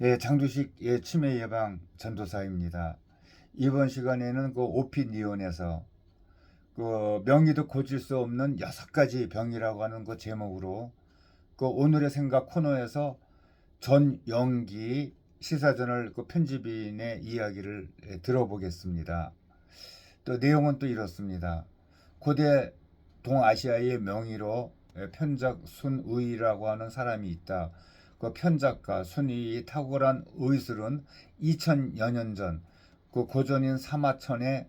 예, 장두식 치매 예방 전도사입니다. 이번 시간에는 그 오피니온에서 그 명의도 고칠 수 없는 6가지 병이라고 하는 그 제목으로 그 오늘의 생각 코너에서 전영기 시사저널 그 편집인의 이야기를 들어보겠습니다. 또 내용은 또 이렇습니다. 고대 동아시아의 명의로 편작 순의라고 하는 사람이 있다. 그 편작가 순의의 탁월한 의술은 2000여 년 전 그 고전인 사마천의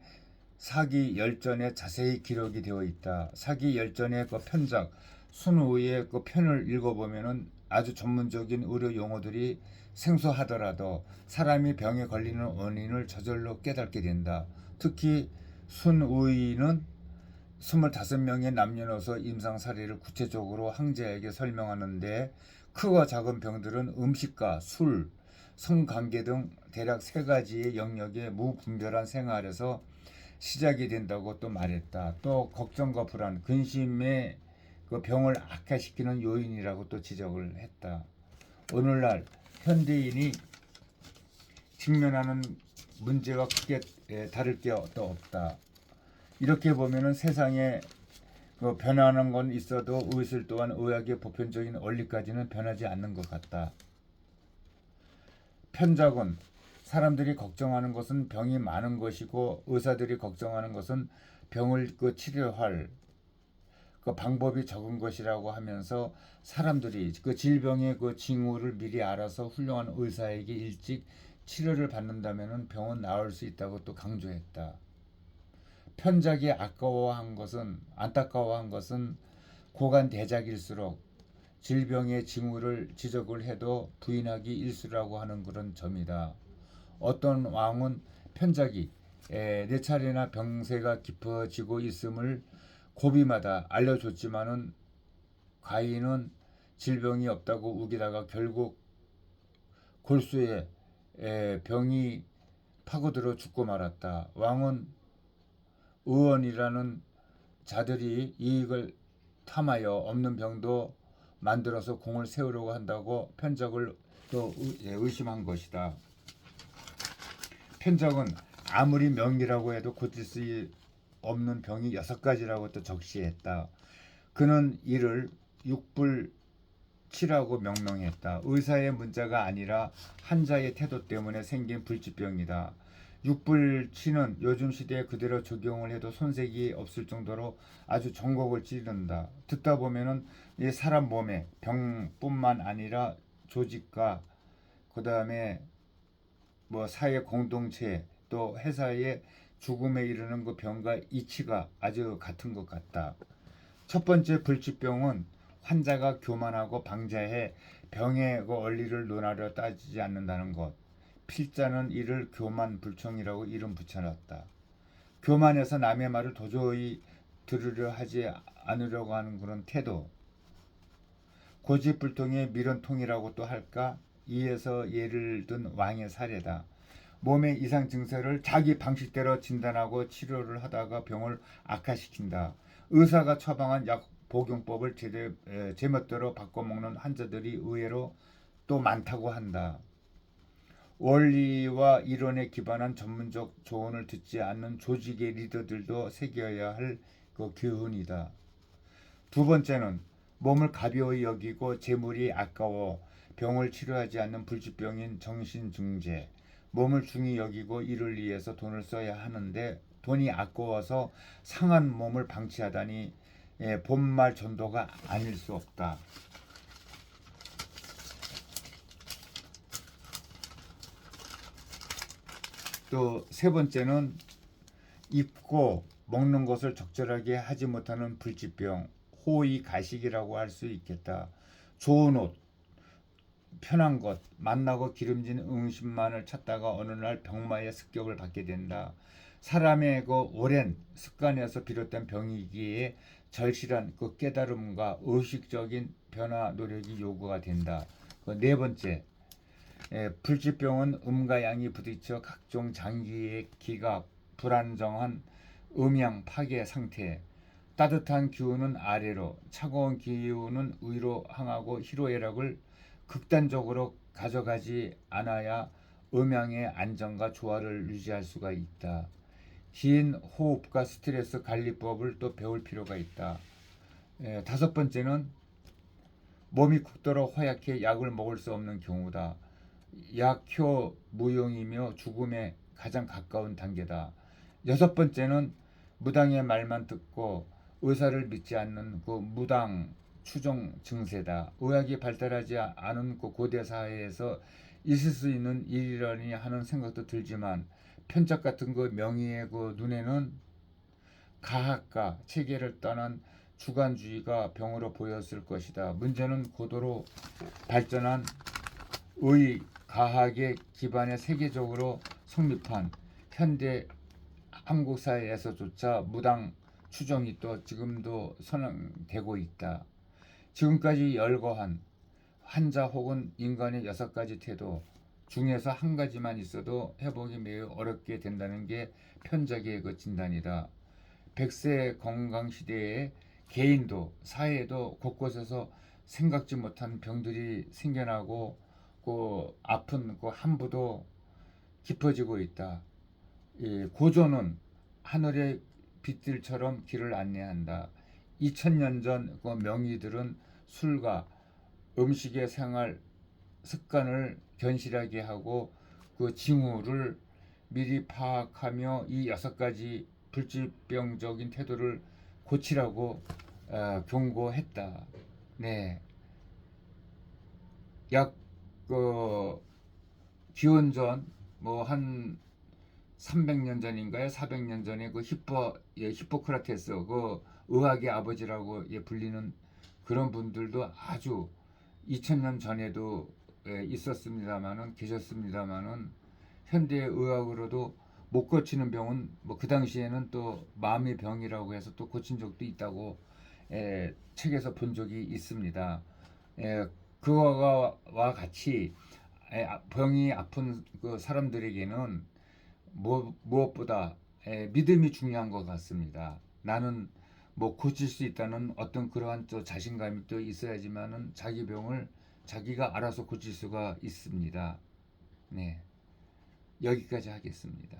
사기 열전에 자세히 기록이 되어 있다. 사기 열전의 그 편작 순의의 그 편을 읽어보면은 아주 전문적인 의료 용어들이 생소하더라도 사람이 병에 걸리는 원인을 저절로 깨닫게 된다. 특히 순의는 25명의 남녀노소 임상사례를 구체적으로 황제에게 설명하는데 크고 작은 병들은 음식과 술, 성관계 등 대략 3가지의 영역의 무분별한 생활에서 시작이 된다고 또 말했다. 또 걱정과 불안, 근심의 그 병을 악화시키는 요인이라고 또 지적을 했다. 오늘날 현대인이 직면하는 문제와 크게 다를 게 또 없다. 이렇게 보면은 세상에 그 변하는 건 있어도 의술 또한 의학의 보편적인 원리까지는 변하지 않는 것 같다. 편작은 사람들이 걱정하는 것은 병이 많은 것이고 의사들이 걱정하는 것은 병을 그 치료할 그 방법이 적은 것이라고 하면서 사람들이 그 질병의 그 징후를 미리 알아서 훌륭한 의사에게 일찍 치료를 받는다면 병은 나을 수 있다고 또 강조했다. 편작이 안타까워한 것은 고관 대작일수록 질병의 징후를 지적을 해도 부인하기 일수라고 하는 그런 점이다. 어떤 왕은 편작이 4차례나 병세가 깊어지고 있음을 고비마다 알려줬지만은 과인은 질병이 없다고 우기다가 결국 골수에 병이 파고들어 죽고 말았다. 왕은 의원이라는 자들이 이익을 탐하여 없는 병도 만들어서 공을 세우려고 한다고 편작을 또 의심한 것이다. 편작은 아무리 명의라고 해도 고칠 수 없는 병이 6가지라고 또 적시했다. 그는 이를 육불치라고 명명했다. 의사의 문자가 아니라 환자의 태도 때문에 생긴 불치병이다. 육불치는 요즘 시대에 그대로 적용을 해도 손색이 없을 정도로 아주 전곡을 찌른다. 듣다 보면은 이 사람 몸에 병뿐만 아니라 조직과 그 다음에 뭐 사회 공동체 또 회사의 죽음에 이르는 그 병과 이치가 아주 같은 것 같다. 첫 번째 불치병은 환자가 교만하고 방자해 병의 그 원리를 논하려 따지지 않는다는 것. 필자는 이를 교만불통이라고 이름 붙여놨다. 교만해서 남의 말을 도저히 들으려 하지 않으려고 하는 그런 태도. 고집불통의 미련통이라고 또 할까? 이에서 예를 든 왕의 사례다. 몸의 이상 증세를 자기 방식대로 진단하고 치료를 하다가 병을 악화시킨다. 의사가 처방한 약 복용법을 제멋대로 바꿔먹는 환자들이 의외로 또 많다고 한다. 원리와 이론에 기반한 전문적 조언을 듣지 않는 조직의 리더들도 새겨야 할 그 교훈이다. 두 번째는 몸을 가벼이 여기고 재물이 아까워 병을 치료하지 않는 불치병인 정신증제. 몸을 중히 여기고 이를 위해서 돈을 써야 하는데 돈이 아까워서 상한 몸을 방치하다니 본말 전도가 아닐 수 없다. 또 세 번째는 입고 먹는 것을 적절하게 하지 못하는 불치병, 호의 가식이라고 할 수 있겠다. 좋은 옷, 편한 것, 맛나고 기름진 음식만을 찾다가 어느 날 병마의 습격을 받게 된다. 사람의 그 오랜 습관에서 비롯된 병이기에 절실한 그 깨달음과 의식적인 변화 노력이 요구가 된다. 네 번째, 불치병은 음과 양이 부딪혀 각종 장기의 기가 불안정한 음양 파괴 상태. 따뜻한 기운은 아래로, 차가운 기운은 위로 항하고 희로애락을 극단적으로 가져가지 않아야 음양의 안정과 조화를 유지할 수가 있다. 긴 호흡과 스트레스 관리법을 또 배울 필요가 있다. 다섯 번째는 몸이 극도로 허약해 약을 먹을 수 없는 경우다. 약효 무용이며 죽음에 가장 가까운 단계다. 여섯 번째는 무당의 말만 듣고 의사를 믿지 않는 그 무당 추종 증세다. 의학이 발달하지 않은 그 고대 사회에서 있을 수 있는 일이라니 하는 생각도 들지만 편작 같은 그 명의의 그 눈에는 가학과 체계를 떠난 주관주의가 병으로 보였을 것이다. 문제는 고도로 발전한 의 가학의 기반에 세계적으로 성립한 현대 한국 사회에서조차 무당 추종이 또 지금도 선행되고 있다. 지금까지 열거한 환자 혹은 인간의 6가지 태도 중에서 한 가지만 있어도 회복이 매우 어렵게 된다는 게 편작의 그 진단이다. 100세 건강 시대에 개인도 사회도 곳곳에서 생각지 못한 병들이 생겨나고 그 아픈 그 함부도 깊어지고 있다. 고조는 하늘의 빛들처럼 길을 안내한다. 2000년 전 그 명의들은 술과 음식의 생활 습관을 견실하게 하고 그 징후를 미리 파악하며 이 6가지 불치병적인 태도를 고치라고 경고했다. 네, 약 기원전 뭐 한 300년 전인가요? 400년 전에 그 히포크라테스 그 의학의 아버지라고 불리는 그런 분들도 아주 2000년 전에도 있었습니다마는 계셨습니다마는 현대 의학으로도 못 고치는 병은 뭐 그 당시에는 또 마음의 병이라고 해서 또 고친 적도 있다고 책에서 본 적이 있습니다. 그와 같이 병이 아픈 그 사람들에게는 무엇보다 믿음이 중요한 것 같습니다. 나는 뭐 고칠 수 있다는 어떤 그러한 또 자신감이 또 있어야지만은 자기 병을 자기가 알아서 고칠 수가 있습니다. 네, 여기까지 하겠습니다.